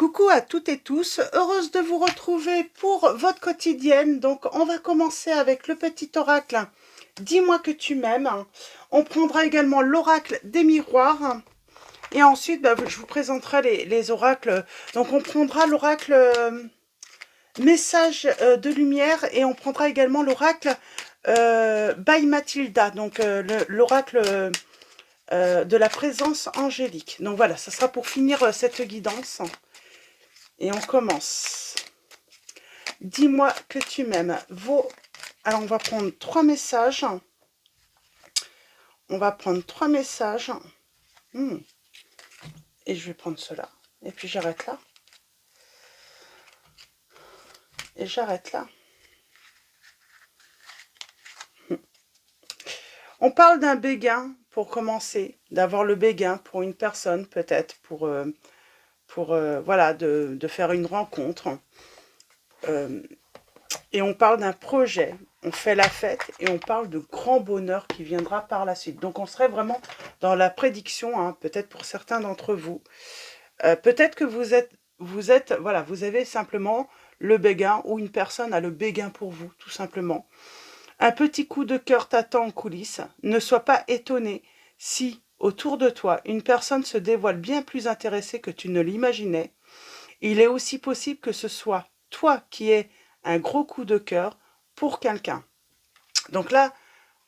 Coucou à toutes et tous, heureuse de vous retrouver pour votre quotidienne. Donc on va commencer avec le petit oracle Dis-moi que tu m'aimes. On prendra également l'oracle des miroirs. Et ensuite, je vous présenterai les oracles. Donc on prendra l'oracle message de lumière et on prendra également l'oracle by Mathilda. Donc l'oracle de la présence angélique. Donc voilà, ça sera pour finir cette guidance. Et on commence. Dis-moi que tu m'aimes. Alors, on va prendre 3 messages. On va prendre 3 messages. Et je vais prendre cela. Et puis, j'arrête là. Et j'arrête là. On parle d'un béguin pour commencer. D'avoir le béguin pour une personne, peut-être. Voilà, de faire une rencontre. Et on parle d'un projet, on fait la fête et on parle de grand bonheur qui viendra par la suite. Donc on serait vraiment dans la prédiction, hein, peut-être pour certains d'entre vous. Peut-être que voilà, vous avez simplement le béguin ou une personne a le béguin pour vous, tout simplement. Un petit coup de cœur t'attend en coulisses. Ne sois pas étonné si, autour de toi, une personne se dévoile bien plus intéressée que tu ne l'imaginais. Il est aussi possible que ce soit toi qui aies un gros coup de cœur pour quelqu'un. Donc là,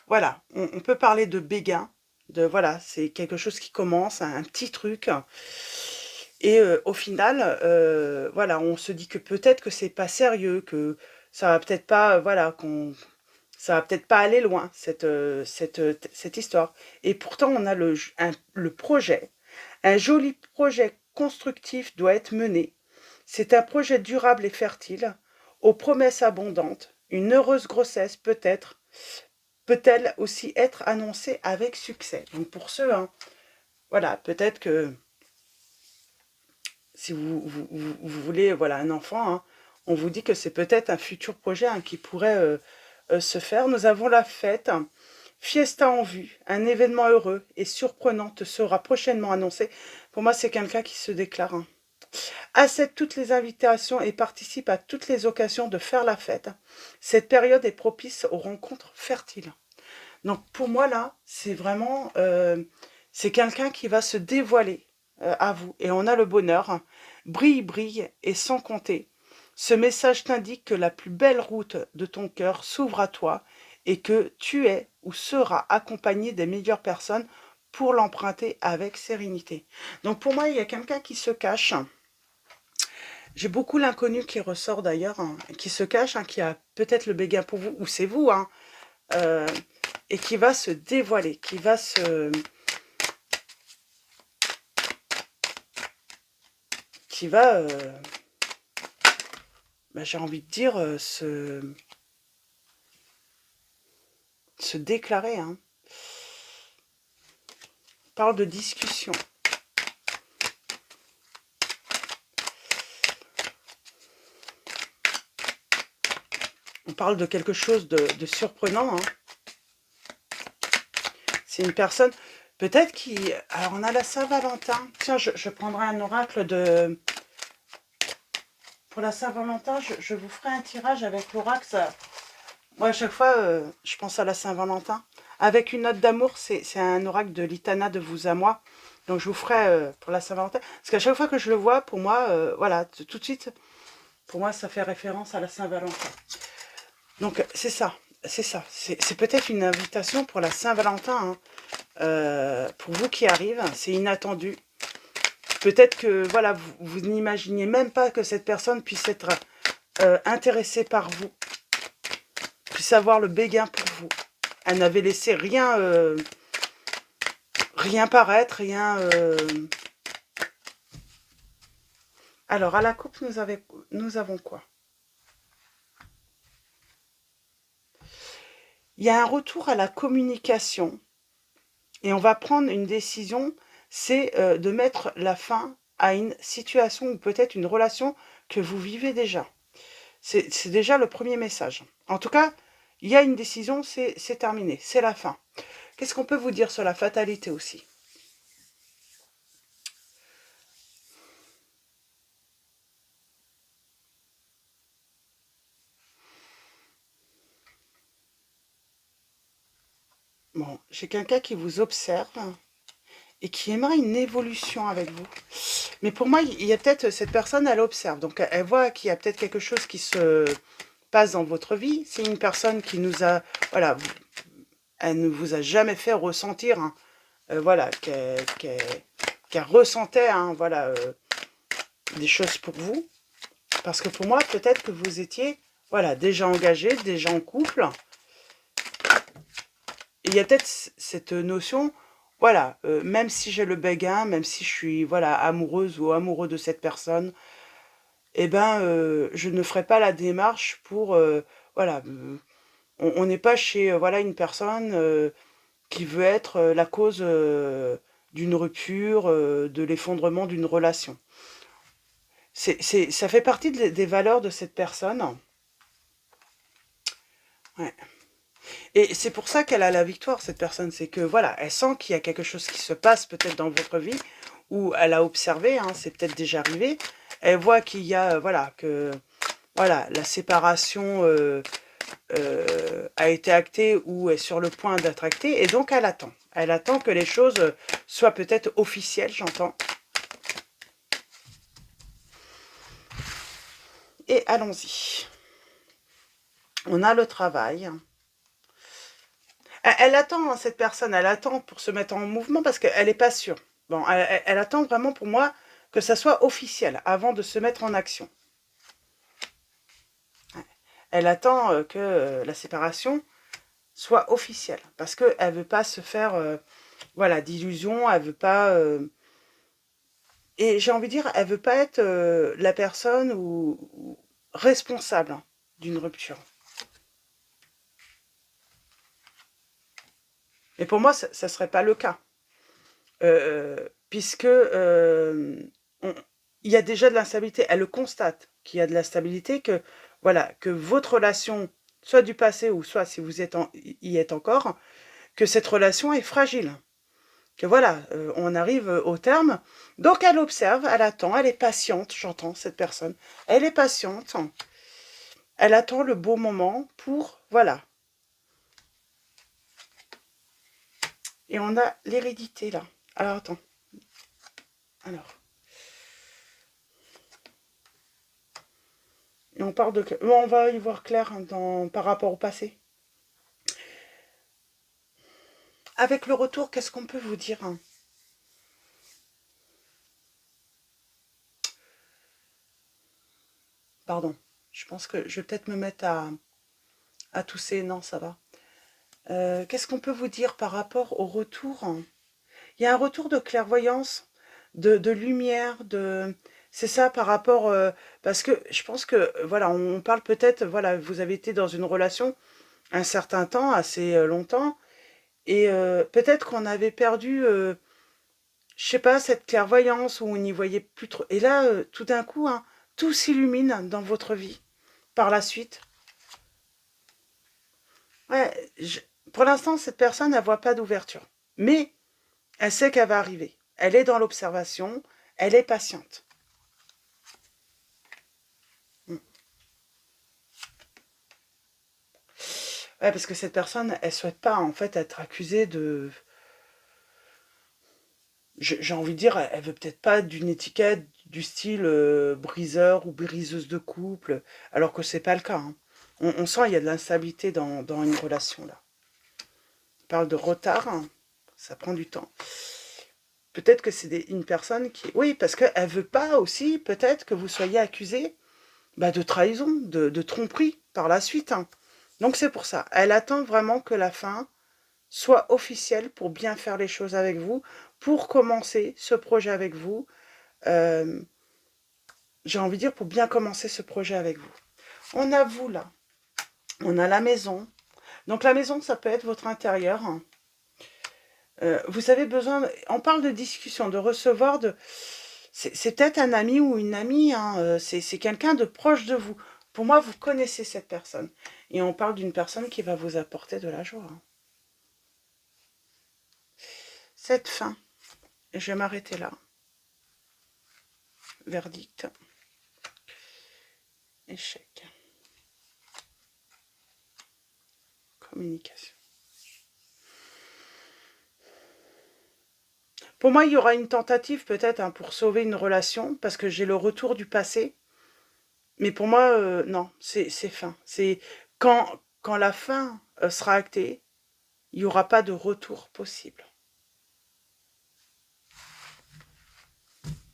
voilà, on peut parler de béguin, voilà, c'est quelque chose qui commence, un petit truc. Et au final, voilà, on se dit que peut-être que c'est pas sérieux, que ça va peut-être pas, voilà, ça va peut-être pas aller loin, cette histoire. Et pourtant, on a le projet. Un joli projet constructif doit être mené. C'est un projet durable et fertile, aux promesses abondantes. Une heureuse grossesse peut-elle aussi être annoncée avec succès. Donc pour ceux, hein, voilà, peut-être que si vous voulez voilà, un enfant, hein, on vous dit que c'est peut-être un futur projet, hein, qui pourrait se faire. Nous avons la fête, fiesta en vue, un événement heureux et surprenant te sera prochainement annoncé. Pour moi, c'est quelqu'un qui se déclare, hein. Accepte toutes les invitations et participe à toutes les occasions de faire la fête. Cette période est propice aux rencontres fertiles. Donc pour moi là, c'est vraiment, c'est quelqu'un qui va se dévoiler à vous. Et on a le bonheur. Brille, brille et sans compter. Ce message t'indique que la plus belle route de ton cœur s'ouvre à toi et que tu es ou seras accompagné des meilleures personnes pour l'emprunter avec sérénité. Donc pour moi, il y a quelqu'un qui se cache. J'ai beaucoup l'inconnu qui ressort d'ailleurs, hein, qui se cache, hein, qui a peut-être le béguin pour vous, ou c'est vous, hein, et qui va se dévoiler, qui va, j'ai envie de dire, se déclarer, hein. On parle de discussion. On parle de quelque chose de surprenant, hein. C'est une personne, peut-être qui... Alors, on a la Saint-Valentin. Tiens, je prendrai un oracle de... Pour la Saint-Valentin, je vous ferai un tirage avec l'oracle. Moi, à chaque fois, je pense à la Saint-Valentin. Avec une note d'amour, c'est un oracle de l'Itana de vous à moi. Donc, je vous ferai pour la Saint-Valentin. Parce qu'à chaque fois que je le vois, pour moi, voilà, tout de suite, pour moi, ça fait référence à la Saint-Valentin. Donc, c'est ça. C'est ça. C'est peut-être une invitation pour la Saint-Valentin, hein. Pour vous qui arrive, c'est inattendu. Peut-être que, voilà, vous n'imaginiez même pas que cette personne puisse être intéressée par vous. Puisse avoir le béguin pour vous. Elle n'avait laissé rien, rien paraître, rien... Alors, à la coupe, nous avons quoi? Il y a un retour à la communication. Et on va prendre une décision, c'est de mettre la fin à une situation ou peut-être une relation que vous vivez déjà. C'est déjà le premier message. En tout cas, il y a une décision, c'est terminé, c'est la fin. Qu'est-ce qu'on peut vous dire sur la fatalité aussi? Bon, j'ai quelqu'un qui vous observe et qui aimerait une évolution avec vous. Mais pour moi, il y a peut-être cette personne, elle observe. Donc, elle voit qu'il y a peut-être quelque chose qui se passe dans votre vie. C'est une personne qui nous a... Voilà, elle ne vous a jamais fait ressentir, hein, voilà, qu'elle ressentait, hein, voilà, des choses pour vous. Parce que pour moi, peut-être que vous étiez, voilà, déjà engagé, déjà en couple. Et il y a peut-être cette notion, voilà, même si j'ai le béguin, même si je suis, voilà, amoureuse ou amoureux de cette personne, eh ben, je ne ferai pas la démarche pour, voilà, on n'est pas chez, voilà, une personne qui veut être la cause d'une rupture, de l'effondrement d'une relation. Ça fait partie des valeurs de cette personne. Ouais. Et c'est pour ça qu'elle a la victoire, cette personne. C'est que, voilà, elle sent qu'il y a quelque chose qui se passe peut-être dans votre vie, ou elle a observé, hein, c'est peut-être déjà arrivé. Elle voit qu'il y a, voilà, que, voilà, la séparation a été actée ou est sur le point d'être actée, et donc elle attend. Elle attend que les choses soient peut-être officielles, j'entends. Et allons-y. On a le travail. Elle attend, hein, cette personne, elle attend pour se mettre en mouvement parce qu'elle n'est pas sûre. Bon, elle attend vraiment pour moi que ça soit officiel avant de se mettre en action. Ouais. Elle attend que la séparation soit officielle parce qu'elle ne veut pas se faire voilà, d'illusions, elle veut pas... et j'ai envie de dire, elle veut pas être la personne ou responsable d'une rupture. Et pour moi, ça ne serait pas le cas. Puisque il y a déjà de l'instabilité. Elle le constate qu'il y a de l'instabilité, que voilà, que votre relation, soit du passé ou soit si vous y êtes encore, que cette relation est fragile. Que voilà, on arrive au terme. Donc elle observe, elle attend, elle est patiente, j'entends cette personne. Elle est patiente. Elle attend le beau moment pour, voilà. Et on a l'hérédité là. Alors attends. Alors. Et on parle de... On va y voir clair, hein, par rapport au passé. Avec le retour, qu'est-ce qu'on peut vous dire, hein? Pardon. Je pense que je vais peut-être me mettre à tousser. Non, ça va. Qu'est-ce qu'on peut vous dire par rapport au retour, hein? Il y a un retour de clairvoyance, de lumière, de... C'est ça par rapport... parce que je pense que, voilà, on parle peut-être... Voilà, vous avez été dans une relation un certain temps, assez longtemps, et peut-être qu'on avait perdu... je sais pas, cette clairvoyance où on n'y voyait plus trop. Et là, tout d'un coup, hein, tout s'illumine dans votre vie par la suite. Ouais, pour l'instant, cette personne, elle voit pas d'ouverture. Mais elle sait qu'elle va arriver. Elle est dans l'observation, elle est patiente. Mm. Ouais, parce que cette personne, elle souhaite pas, en fait, être accusée de... J'ai envie de dire, elle veut peut-être pas d'une étiquette du style briseur ou briseuse de couple, alors que c'est pas le cas, hein. On sent qu'il y a de l'instabilité dans une relation, là. On parle de retard, hein. Ça prend du temps. Peut-être que c'est une personne qui... Oui, parce qu'elle veut pas aussi, peut-être, que vous soyez accusé de trahison, de tromperie par la suite, hein. Donc c'est pour ça. Elle attend vraiment que la fin soit officielle pour bien faire les choses avec vous, pour commencer ce projet avec vous. Euh, j'ai envie de dire pour bien commencer ce projet avec vous. On a vous là. On a la maison. Donc la maison, ça peut être votre intérieur, hein. Vous avez besoin... On parle de discussion, de recevoir, de... C'est peut-être un ami ou une amie, hein, c'est quelqu'un de proche de vous. Pour moi, vous connaissez cette personne. Et on parle d'une personne qui va vous apporter de la joie, hein. Cette fin, et je vais m'arrêter là. Verdict. Échec. Communication. Pour moi, il y aura une tentative peut-être hein, pour sauver une relation, parce que j'ai le retour du passé. Mais pour moi, non, c'est fin. C'est quand la fin sera actée, il n'y aura pas de retour possible.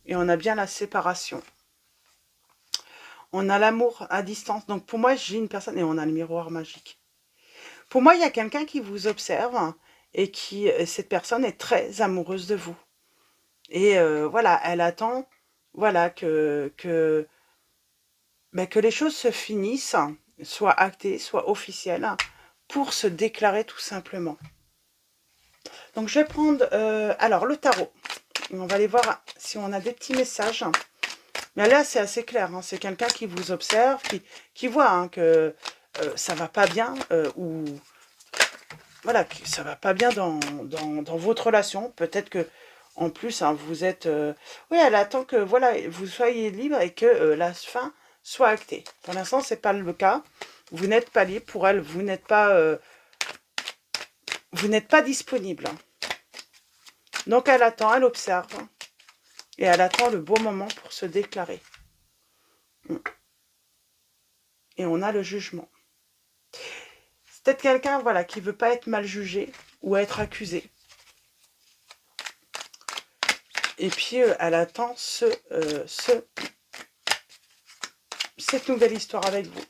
Et on a bien la séparation. On a l'amour à distance. Donc pour moi, j'ai une personne, et on a le miroir magique. Pour moi, il y a quelqu'un qui vous observe et cette personne est très amoureuse de vous. Et voilà, elle attend voilà, que les choses se finissent, soient actées, soient officielles, pour se déclarer tout simplement. Donc je vais prendre alors le tarot. On va aller voir si on a des petits messages. Mais là, c'est assez clair. Hein. C'est quelqu'un qui vous observe, qui voit hein, que ça va pas bien ou voilà, que ça va pas bien dans votre relation. Peut-être que en plus, hein, vous êtes... oui, elle attend que voilà, vous soyez libre et que la fin soit actée. Pour l'instant, c'est pas le cas. Vous n'êtes pas libre pour elle. Vous n'êtes pas disponible. Donc, elle attend, elle observe. Et elle attend le bon moment pour se déclarer. Et on a le jugement. C'est peut-être quelqu'un voilà, qui ne veut pas être mal jugé ou être accusé. Et puis, elle attend cette nouvelle histoire avec vous.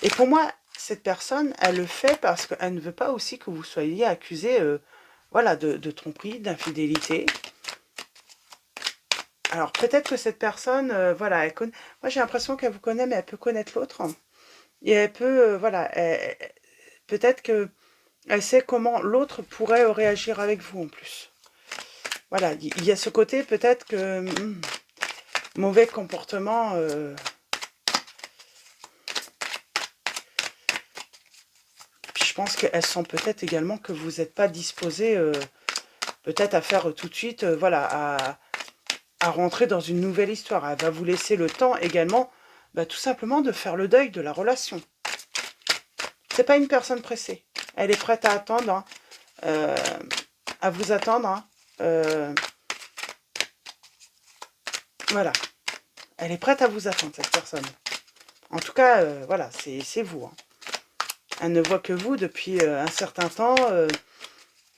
Et pour moi, cette personne, elle le fait parce qu'elle ne veut pas aussi que vous soyez accusé voilà, de tromperie, d'infidélité. Alors, peut-être que cette personne, voilà, elle connaît... Moi, j'ai l'impression qu'elle vous connaît, mais elle peut connaître l'autre. Et elle peut, voilà, peut-être qu'elle sait comment l'autre pourrait réagir avec vous en plus. Voilà, il y a ce côté peut-être que mauvais comportement... Puis je pense qu'elles sent peut-être également que vous n'êtes pas disposé peut-être à faire tout de suite, voilà, à rentrer dans une nouvelle histoire. Elle va vous laisser le temps également, tout simplement de faire le deuil de la relation. C'est pas une personne pressée. Elle est prête à attendre, hein, à vous attendre. Hein, voilà. Elle est prête à vous attendre, cette personne. En tout cas, voilà, c'est vous. Hein. Elle ne voit que vous depuis un certain temps.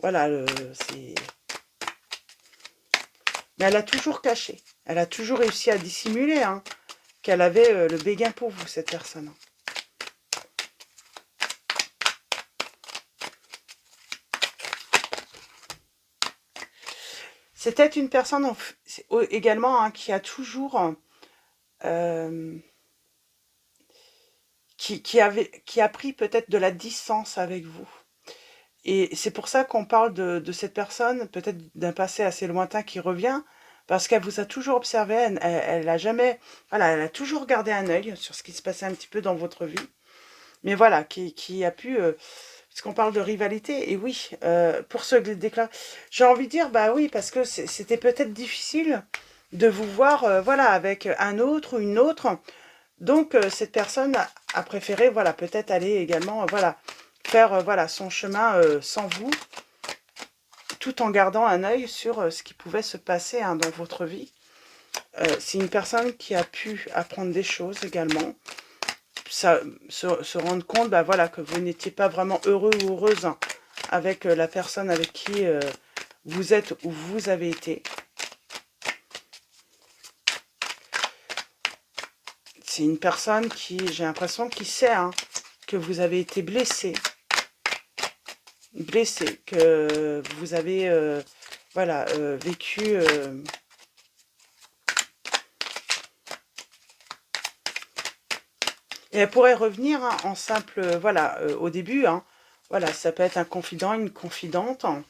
Voilà, c'est... Mais elle a toujours caché. Elle a toujours réussi à dissimuler hein, qu'elle avait le béguin pour vous, cette personne. C'était une personne également hein, qui a toujours... qui a pris peut-être de la distance avec vous. Et c'est pour ça qu'on parle de cette personne, peut-être d'un passé assez lointain qui revient, parce qu'elle vous a toujours observé, elle a jamais, voilà, elle a toujours gardé un œil sur ce qui se passait un petit peu dans votre vie. Mais voilà, qui a pu, puisqu'on parle de rivalité, et oui, pour se déclarer, j'ai envie de dire, bah oui, parce que c'était peut-être difficile de vous voir, voilà, avec un autre ou une autre. Donc, cette personne a préféré, voilà, peut-être aller également, voilà, faire, voilà, son chemin sans vous, tout en gardant un œil sur ce qui pouvait se passer hein, dans votre vie. C'est une personne qui a pu apprendre des choses également, se rendre compte voilà, que vous n'étiez pas vraiment heureux ou heureuse hein, avec la personne avec qui vous êtes ou vous avez été. C'est une personne qui, j'ai l'impression, qui sait hein, que vous avez été blessé, que vous avez voilà, vécu... Et elle pourrait revenir hein, en simple, voilà, au début, hein, voilà, ça peut être un confident, une confidente. Hein.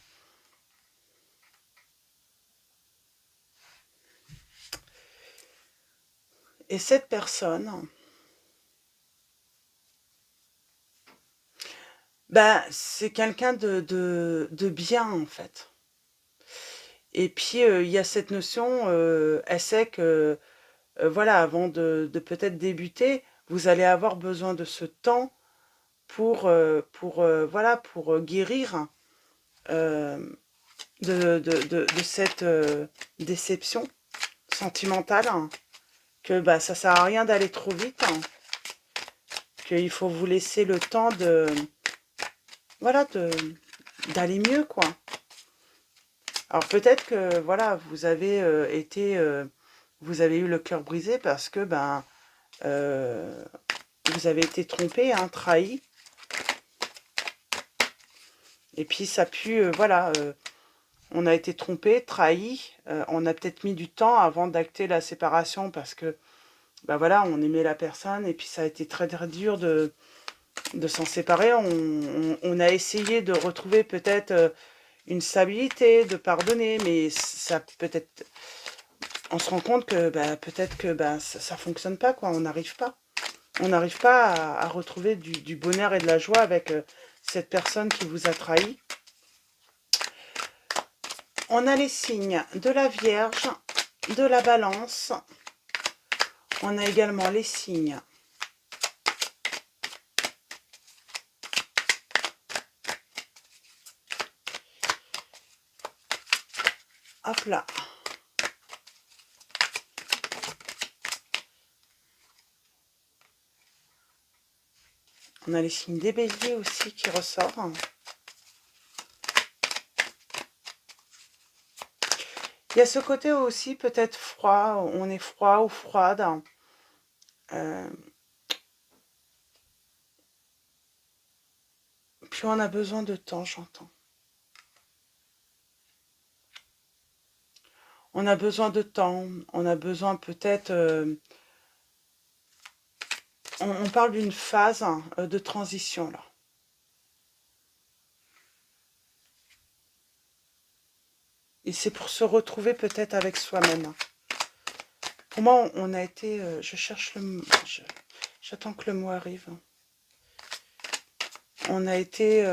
Et cette personne, c'est quelqu'un de bien, en fait. Et puis, il y a cette notion, elle sait que voilà, avant de peut-être débuter, vous allez avoir besoin de ce temps voilà, pour guérir euh, de cette déception sentimentale, hein, que bah, ça sert à rien d'aller trop vite, hein, qu'il faut vous laisser le temps voilà, d'aller mieux, quoi. Alors peut-être que voilà, vous avez eu le cœur brisé parce que ben euh, vous avez été trompé, hein, trahi, et puis ça a pu, voilà, on a été trompé, trahi, on a peut-être mis du temps avant d'acter la séparation parce que ben voilà, on aimait la personne et puis ça a été très très dur de s'en séparer. On a essayé de retrouver peut-être une stabilité, de pardonner, mais ça peut-être on se rend compte que bah, peut-être que bah, ça fonctionne pas, quoi. On n'arrive pas. On n'arrive pas à retrouver du bonheur et de la joie avec cette personne qui vous a trahi. On a les signes de la Vierge, de la Balance. On a également les signes. Hop là. On a les signes des Béliers aussi qui ressortent. Il y a ce côté aussi peut-être froid, on est froid ou froide. Euh, puis on a besoin de temps, j'entends. On a besoin de temps, on a besoin peut-être... on parle d'une phase de transition, là. Et c'est pour se retrouver peut-être avec soi-même. Pour moi, on a été... je cherche le mot... J'attends que le mot arrive. On a été...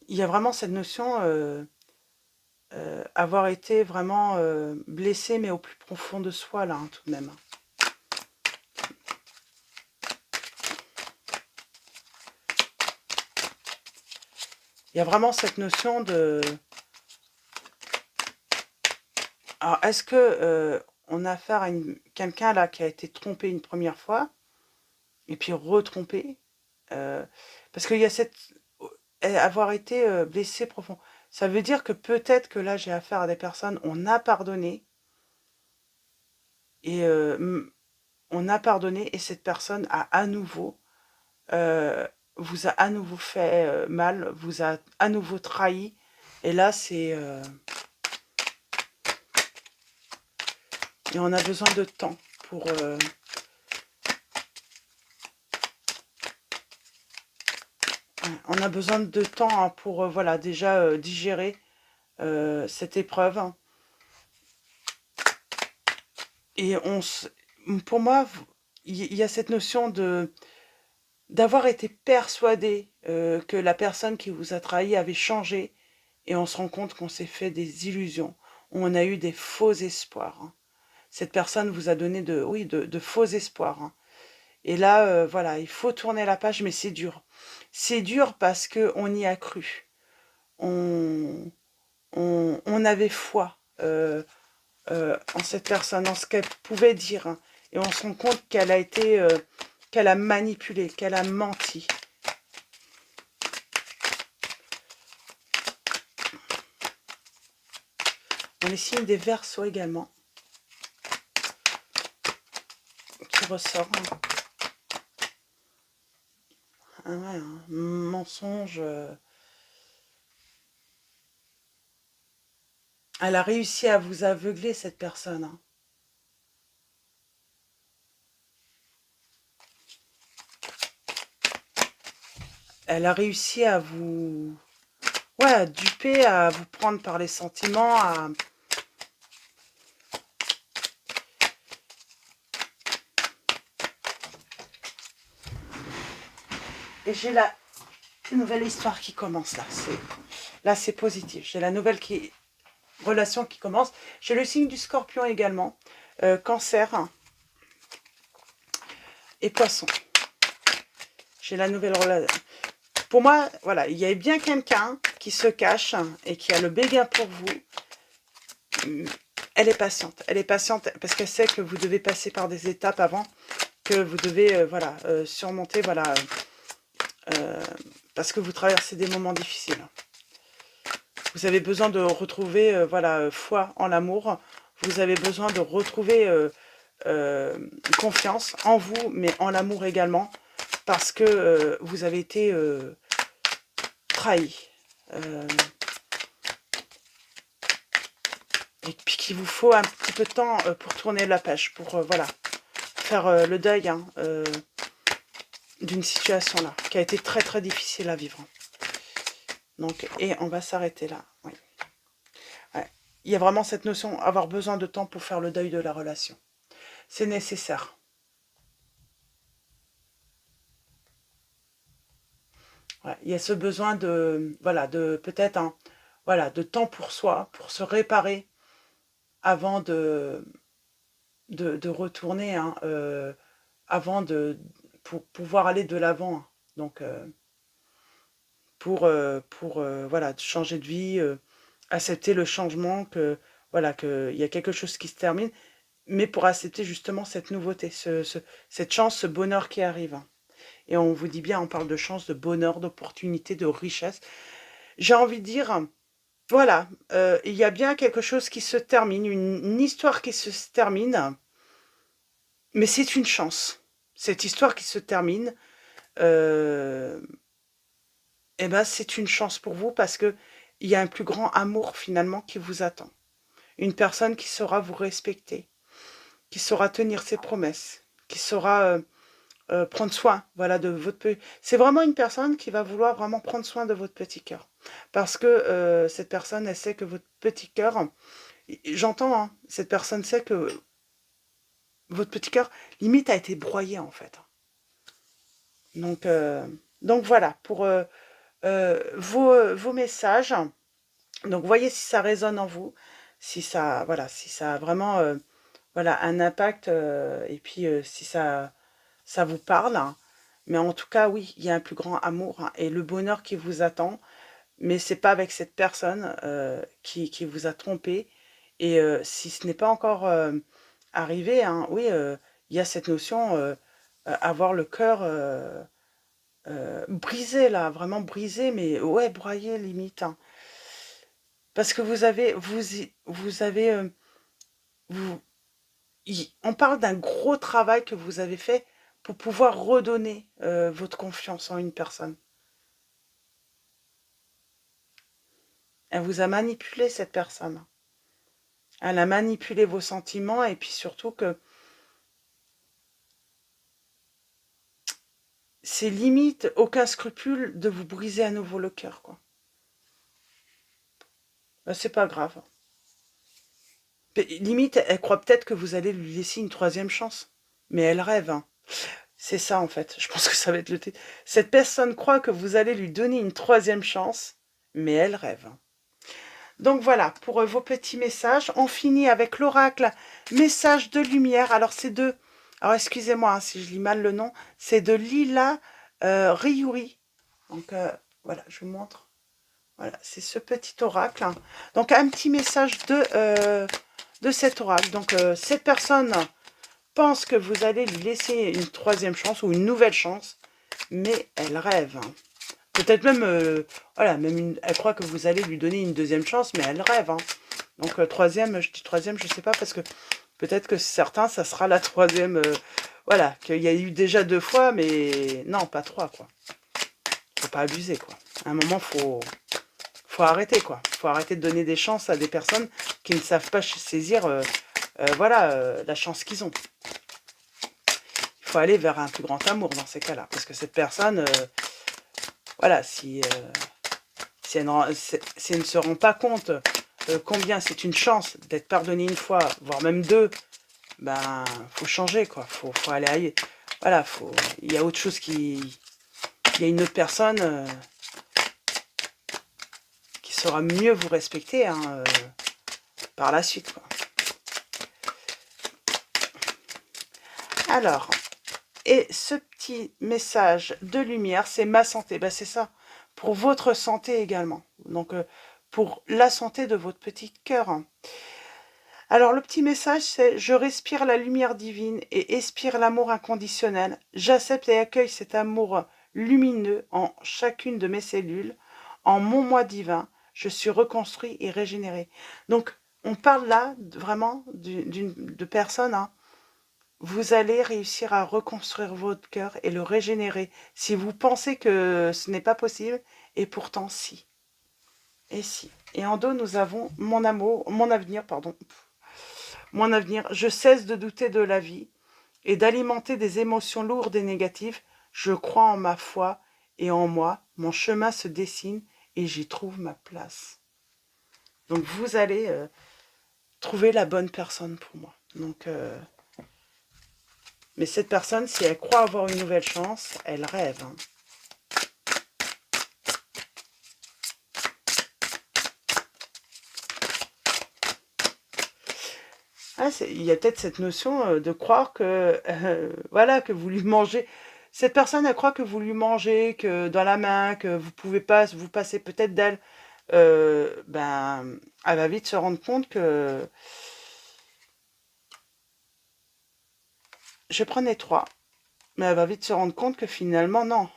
il y a vraiment cette notion... avoir été vraiment blessé, mais au plus profond de soi, là, hein, tout de même. Il y a vraiment cette notion de... Alors, est-ce que on a affaire à quelqu'un là qui a été trompé une première fois, et puis retrompé parce qu'il y a cette... avoir été blessé profond. Ça veut dire que peut-être que là, j'ai affaire à des personnes, on a pardonné, et on a pardonné, et cette personne a à nouveau... vous a à nouveau fait mal, vous a à nouveau trahi, et là, c'est... et on a besoin de temps pour... on a besoin de temps hein, pour, voilà, déjà digérer cette épreuve. Et pour moi, il y a cette notion d'avoir été persuadé que la personne qui vous a trahi avait changé, et on se rend compte qu'on s'est fait des illusions, on a eu des faux espoirs, hein. Cette personne vous a donné de faux espoirs, hein. Et là, voilà, il faut tourner la page, mais c'est dur. C'est dur parce qu'on y a cru. On, on avait foi en cette personne, en ce qu'elle pouvait dire, hein. Et on se rend compte qu'elle a été, qu'elle a manipulé, qu'elle a menti. On les signes des Verseaux également, qui ressort. Ah ouais, un mensonge. Elle a réussi à vous aveugler, cette personne, hein. Elle a réussi à vous... Ouais, à duper, à vous prendre par les sentiments, à... Et j'ai la... C'est une nouvelle histoire qui commence là. Là, c'est positif. J'ai la nouvelle relation qui commence. J'ai le signe du Scorpion également. Cancer et Poisson. J'ai la nouvelle relation. Pour moi, voilà, il y a bien quelqu'un qui se cache et qui a le béguin pour vous. Elle est patiente. Elle est patiente parce qu'elle sait que vous devez passer par des étapes avant, que vous devez voilà, surmonter, voilà, parce que vous traversez des moments difficiles. Vous avez besoin de retrouver voilà, foi en l'amour. Vous avez besoin de retrouver confiance en vous, mais en l'amour également, parce que vous avez été trahi. Et puis qu'il vous faut un petit peu de temps pour tourner la page, pour voilà, faire le deuil hein, d'une situation là, qui a été très très difficile à vivre. Donc, et on va s'arrêter là. Oui. Ouais. Il y a vraiment cette notion, avoir besoin de temps pour faire le deuil de la relation. C'est nécessaire. Ouais. Il y a ce besoin de, voilà, de peut-être, hein, voilà, de temps pour soi, pour se réparer avant de retourner, hein, avant pour pouvoir aller de l'avant. Hein. Donc, pour voilà, changer de vie, accepter le changement, que voilà, qu'il y a quelque chose qui se termine, mais pour accepter justement cette nouveauté, cette chance, ce bonheur qui arrive. Hein. Et on vous dit bien, on parle de chance, de bonheur, d'opportunité, de richesse. J'ai envie de dire, voilà, il y a bien quelque chose qui se termine, une histoire qui se termine, mais c'est une chance. Cette histoire qui se termine, eh ben, c'est une chance pour vous parce que il y a un plus grand amour finalement qui vous attend. Une personne qui saura vous respecter, qui saura tenir ses promesses, qui saura prendre soin, voilà, de votre... C'est vraiment une personne qui va vouloir vraiment prendre soin de votre petit cœur. Parce que cette personne, elle sait que votre petit cœur... J'entends, hein, cette personne sait que votre petit cœur, limite, a été broyé, en fait. Donc voilà, pour vos messages. Donc, voyez si ça résonne en vous, si ça, voilà, si ça a vraiment voilà, un impact, et puis si ça vous parle. Hein. Mais en tout cas, oui, il y a un plus grand amour hein, et le bonheur qui vous attend. Mais c'est pas avec cette personne qui vous a trompé. Et si ce n'est pas encore arrivé, hein, oui, il y a cette notion, avoir le cœur brisé, là, vraiment brisé, mais ouais, broyé limite. Hein. Parce que vous avez, vous, on parle d'un gros travail que vous avez fait pour pouvoir redonner votre confiance en une personne. Elle vous a manipulé, cette personne. Elle a manipulé vos sentiments et puis surtout que c'est limite aucun scrupule de vous briser à nouveau le cœur, quoi. Ben, c'est pas grave. Mais limite, elle croit peut-être que vous allez lui laisser une troisième chance. Mais elle rêve, hein. C'est ça, en fait. Je pense que ça va être le titre. Cette personne croit que vous allez lui donner une troisième chance, mais elle rêve. Hein. Donc voilà, pour vos petits messages. On finit avec l'oracle message de lumière. Alors, c'est de... Alors, excusez-moi hein, si je lis mal le nom. C'est de Lila Ryuri. Donc, voilà, je vous montre. Voilà, c'est ce petit oracle. Hein. Donc, un petit message de cet oracle. Donc, cette personne pense que vous allez lui laisser une troisième chance ou une nouvelle chance, mais elle rêve. Hein. Peut-être même, voilà, même elle croit que vous allez lui donner une deuxième chance, mais elle rêve. Hein. Donc, troisième, je dis troisième, je sais pas, parce que peut-être que certains, ça sera la troisième, voilà, qu'il y a eu déjà 2 fois, mais non, pas 3, quoi. Faut pas abuser, quoi. À un moment, faut arrêter, quoi. Faut arrêter de donner des chances à des personnes qui ne savent pas saisir, voilà, la chance qu'ils ont. Il faut aller vers un plus grand amour dans ces cas-là, parce que cette personne, voilà, si elle ne se rend pas compte combien c'est une chance d'être pardonné une fois, voire même 2, ben, faut changer, quoi. Faut aller ailleurs. Voilà, il y a autre chose qui... Il y a une autre personne saura mieux vous respecter hein, par la suite, quoi. Alors, et ce petit message de lumière, c'est ma santé. Ben, c'est ça, pour votre santé également. Donc, pour la santé de votre petit cœur. Hein. Alors, le petit message, c'est « Je respire la lumière divine et expire l'amour inconditionnel. J'accepte et accueille cet amour lumineux en chacune de mes cellules. En mon moi divin, je suis reconstruit et régénéré. » Donc, on parle là vraiment de personnes, hein. Vous allez réussir à reconstruire votre cœur et le régénérer. Si vous pensez que ce n'est pas possible, et pourtant si. Et si. Et en dos, nous avons mon avenir, pardon. Mon avenir. Je cesse de douter de la vie et d'alimenter des émotions lourdes et négatives. Je crois en ma foi et en moi. Mon chemin se dessine et j'y trouve ma place. Donc vous allez trouver la bonne personne pour moi. Donc, mais cette personne, si elle croit avoir une nouvelle chance, elle rêve. Hein. Ah, il y a peut-être cette notion de croire que, voilà, que vous lui mangez. Cette personne, elle croit que vous lui mangez, que dans la main, que vous pouvez pas, vous passez peut-être d'elle. Ben, elle va vite se rendre compte que... Je prenais 3, mais elle va vite se rendre compte que finalement, non.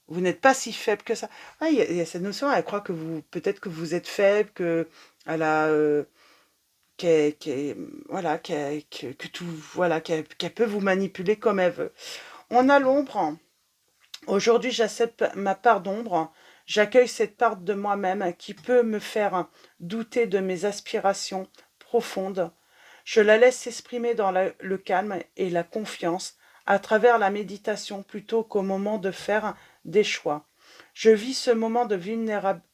Vous n'êtes pas si faible que ça. Ouais, il y a cette notion, elle croit que vous, peut-être que vous êtes faible, que elle a... voilà, que tout, voilà, qu'elle peut vous manipuler comme elle veut. On a l'ombre. Aujourd'hui, j'accepte ma part d'ombre. J'accueille cette part de moi-même qui peut me faire douter de mes aspirations profondes. Je la laisse s'exprimer dans le calme et la confiance à travers la méditation plutôt qu'au moment de faire des choix. Je vis ce moment de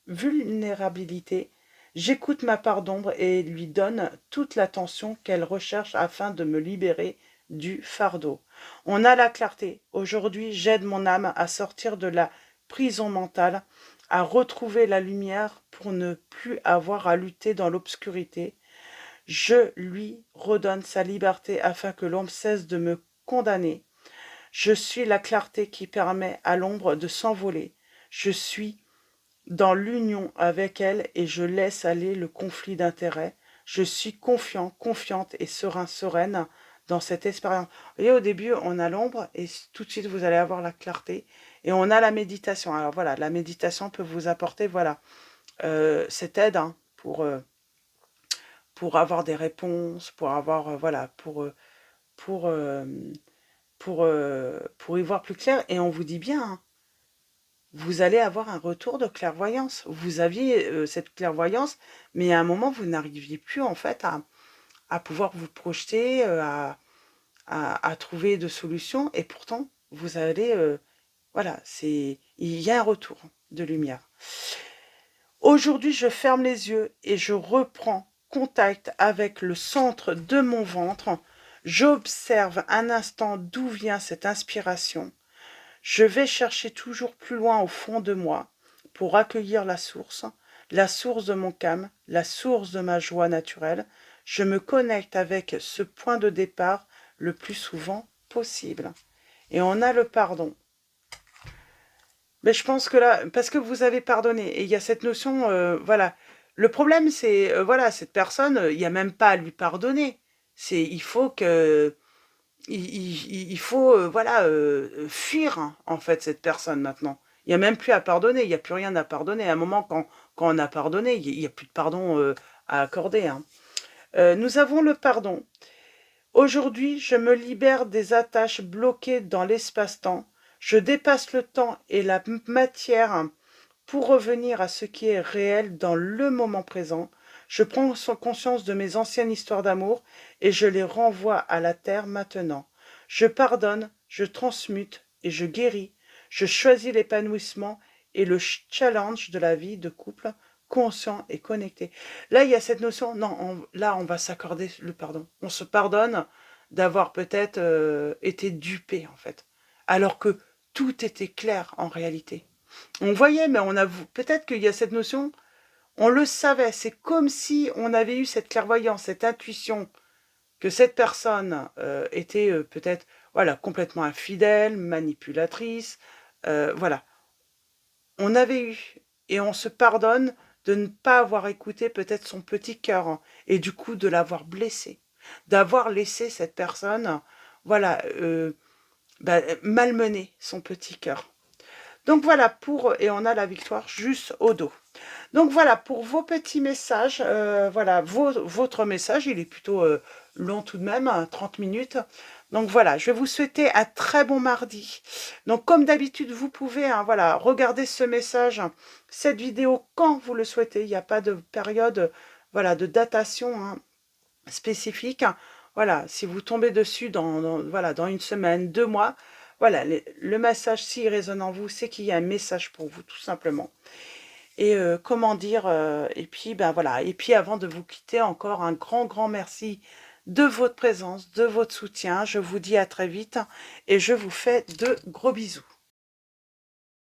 vulnérabilité. J'écoute ma part d'ombre et lui donne toute l'attention qu'elle recherche afin de me libérer du fardeau. On a la clarté. Aujourd'hui, j'aide mon âme à sortir de la prison mentale, à retrouver la lumière pour ne plus avoir à lutter dans l'obscurité. Je lui redonne sa liberté afin que l'ombre cesse de me condamner. Je suis la clarté qui permet à l'ombre de s'envoler. Je suis dans l'union avec elle et je laisse aller le conflit d'intérêts. Je suis confiant, confiante et serein, sereine dans cette expérience. Vous voyez, au début, on a l'ombre et tout de suite, vous allez avoir la clarté. Et on a la méditation. Alors voilà, la méditation peut vous apporter voilà, cette aide hein, pour avoir des réponses, pour avoir, voilà, pour, euh, pour y voir plus clair. Et on vous dit bien, hein, vous allez avoir un retour de clairvoyance. Vous aviez cette clairvoyance, mais à un moment, vous n'arriviez plus en fait à pouvoir vous projeter, à trouver de solutions. Et pourtant, vous allez... voilà, il y a un retour de lumière. Aujourd'hui, je ferme les yeux et je reprends contact avec le centre de mon ventre. J'observe un instant d'où vient cette inspiration. Je vais chercher toujours plus loin au fond de moi pour accueillir la source de mon calme, la source de ma joie naturelle. Je me connecte avec ce point de départ le plus souvent possible. Et on a le pardon. Mais je pense que là, parce que vous avez pardonné, et il y a cette notion, voilà. Le problème, c'est, voilà, cette personne, il n'y a même pas à lui pardonner. Il faut que il faut voilà, fuir, hein, en fait, cette personne maintenant. Il n'y a même plus à pardonner, il n'y a plus rien à pardonner. À un moment, quand on a pardonné, il n'y a plus de pardon à accorder. Hein. Nous avons le pardon. Aujourd'hui, je me libère des attaches bloquées dans l'espace-temps. Je dépasse le temps et la matière pour revenir à ce qui est réel dans le moment présent. Je prends conscience de mes anciennes histoires d'amour et je les renvoie à la terre maintenant. Je pardonne, je transmute et je guéris. Je choisis l'épanouissement et le challenge de la vie de couple conscient et connecté. Là, il y a cette notion, non, là, on va s'accorder le pardon. On se pardonne d'avoir peut-être été dupé, en fait. Alors que tout était clair en réalité. On voyait, mais on a peut-être qu'il y a cette notion, on le savait, c'est comme si on avait eu cette clairvoyance, cette intuition, que cette personne était peut-être voilà, complètement infidèle, manipulatrice, voilà. On avait eu, et on se pardonne de ne pas avoir écouté peut-être son petit cœur, hein, et du coup de l'avoir blessé, d'avoir laissé cette personne, voilà, malmener son petit cœur. Donc voilà, et on a la victoire juste au dos. Donc voilà, pour vos petits messages, voilà, votre message, il est plutôt long tout de même, 30 minutes. Donc voilà, je vais vous souhaiter un très bon mardi. Donc comme d'habitude, vous pouvez voilà, regarder ce message, cette vidéo quand vous le souhaitez. Il n'y a pas de période voilà, de datation spécifique. Voilà, si vous tombez dessus voilà, dans une semaine, 2 mois, voilà, le message, s'il résonne en vous, c'est qu'il y a un message pour vous, tout simplement. Et comment dire, et puis ben voilà, et puis avant de vous quitter, encore un grand merci de votre présence, de votre soutien. Je vous dis à très vite et je vous fais de gros bisous.